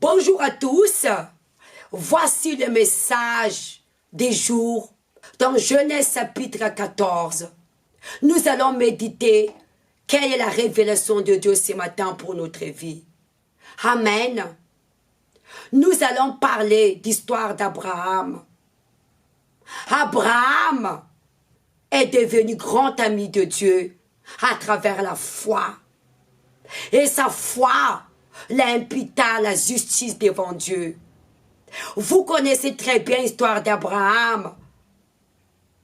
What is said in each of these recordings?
Bonjour à tous, voici le message des jours dans Genèse chapitre 14. Nous allons méditer quelle est la révélation de Dieu ce matin pour notre vie. Amen. Nous allons parler d'histoire d'Abraham. Abraham est devenu grand ami de Dieu à travers la foi. Et sa foi l'imputa à la justice devant Dieu. Vous connaissez très bien l'histoire d'Abraham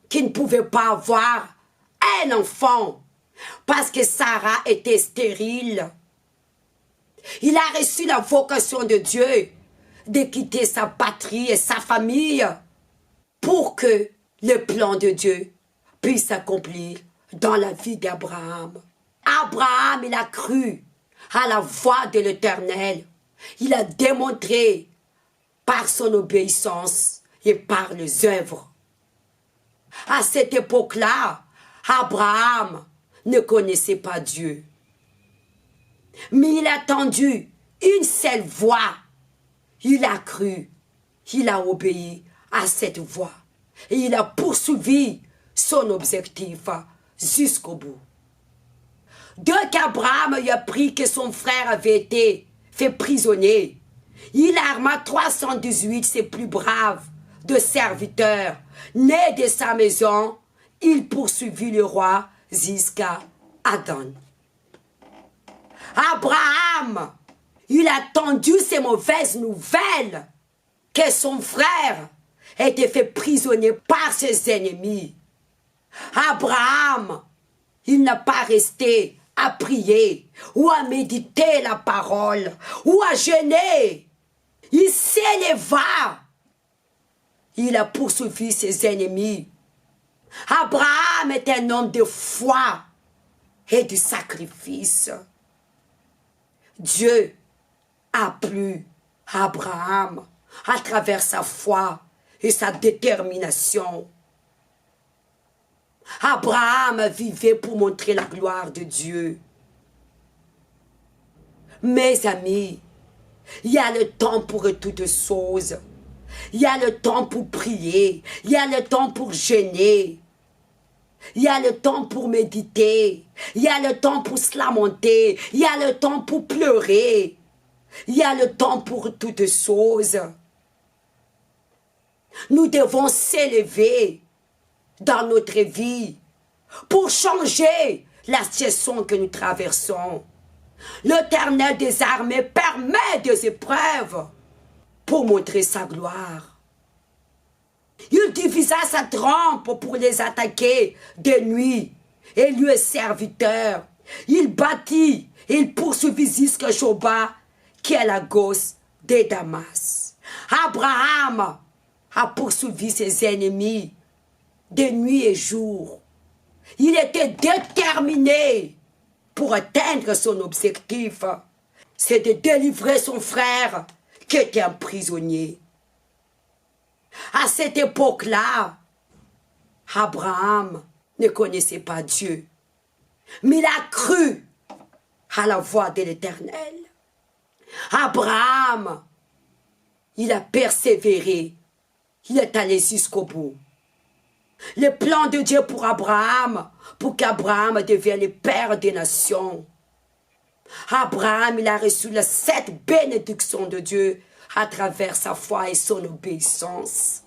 qui ne pouvait pas avoir un enfant parce que Sarah était stérile. Il a reçu la vocation de Dieu de quitter sa patrie et sa famille pour que le plan de Dieu puisse s'accomplir dans la vie d'Abraham. Abraham, il a cru à la voix de l'Éternel. Il a démontré par son obéissance et par les œuvres. À cette époque-là, Abraham ne connaissait pas Dieu. Mais il a entendu une seule voix. Il a cru, il a obéi à cette voix. Et il a poursuivi son objectif jusqu'au bout. Dès qu'Abraham a appris que son frère avait été fait prisonnier, il arma 318 ses plus braves de serviteurs. Nés de sa maison, il poursuivit le roi jusqu'à Adon. Abraham, il a entendu ces mauvaises nouvelles que son frère était fait prisonnier par ses ennemis. Abraham, il n'a pas resté à prier ou à méditer la parole ou à jeûner. Il s'éleva. Il a poursuivi ses ennemis. Abraham est un homme de foi et de sacrifice. Dieu a plu Abraham à travers sa foi et sa détermination. Abraham vivait pour montrer la gloire de Dieu. Mes amis, il y a le temps pour toutes choses. Il y a le temps pour prier. Il y a le temps pour jeûner. Il y a le temps pour méditer. Il y a le temps pour se lamenter. Il y a le temps pour pleurer. Il y a le temps pour toutes choses. Nous devons s'élever dans notre vie pour changer la situation que nous traversons. L'Éternel des armées permet des épreuves pour montrer sa gloire. Il divisa sa trempe pour les attaquer de nuit et lui est serviteur. Il bâtit, il poursuivit jusqu'à Joba qui est la gauche de Damas. Abraham a poursuivi ses ennemis de nuit et jour. Il était déterminé pour atteindre son objectif. C'est de délivrer son frère qui était un prisonnier. À cette époque-là, Abraham ne connaissait pas Dieu. Mais il a cru à la voix de l'Éternel. Abraham, il a persévéré. Il est allé jusqu'au bout. Le plan de Dieu pour Abraham, pour qu'Abraham devienne le père des nations. Abraham, il a reçu les 7 bénédictions de Dieu à travers sa foi et son obéissance.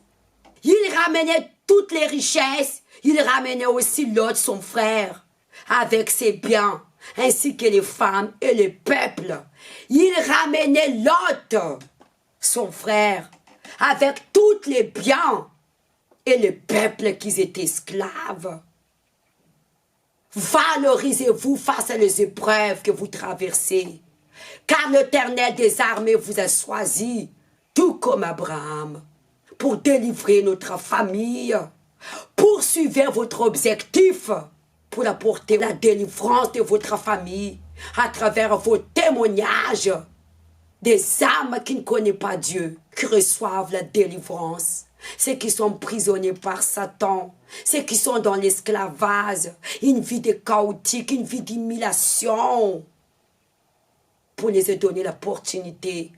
Il ramenait toutes les richesses, il ramenait aussi Lot, son frère, avec ses biens, ainsi que les femmes et les peuples. Il ramenait Lot, son frère, avec tous les biens et les peuples qui étaient esclaves. Valorisez-vous face à les épreuves que vous traversez, car l'Éternel des armées vous a choisi, tout comme Abraham, pour délivrer notre famille. Poursuivez votre objectif pour apporter la délivrance de votre famille à travers vos témoignages. Des âmes qui ne connaissent pas Dieu, qui reçoivent la délivrance. Ceux qui sont prisonniers par Satan, ceux qui sont dans l'esclavage, une vie de chaotique, une vie d'humiliation, pour les donner l'opportunité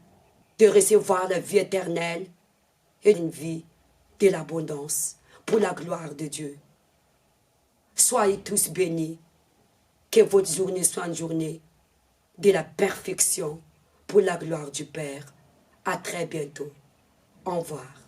de recevoir la vie éternelle et une vie de l'abondance pour la gloire de Dieu. Soyez tous bénis. Que votre journée soit une journée de la perfection pour la gloire du Père. À très bientôt. Au revoir.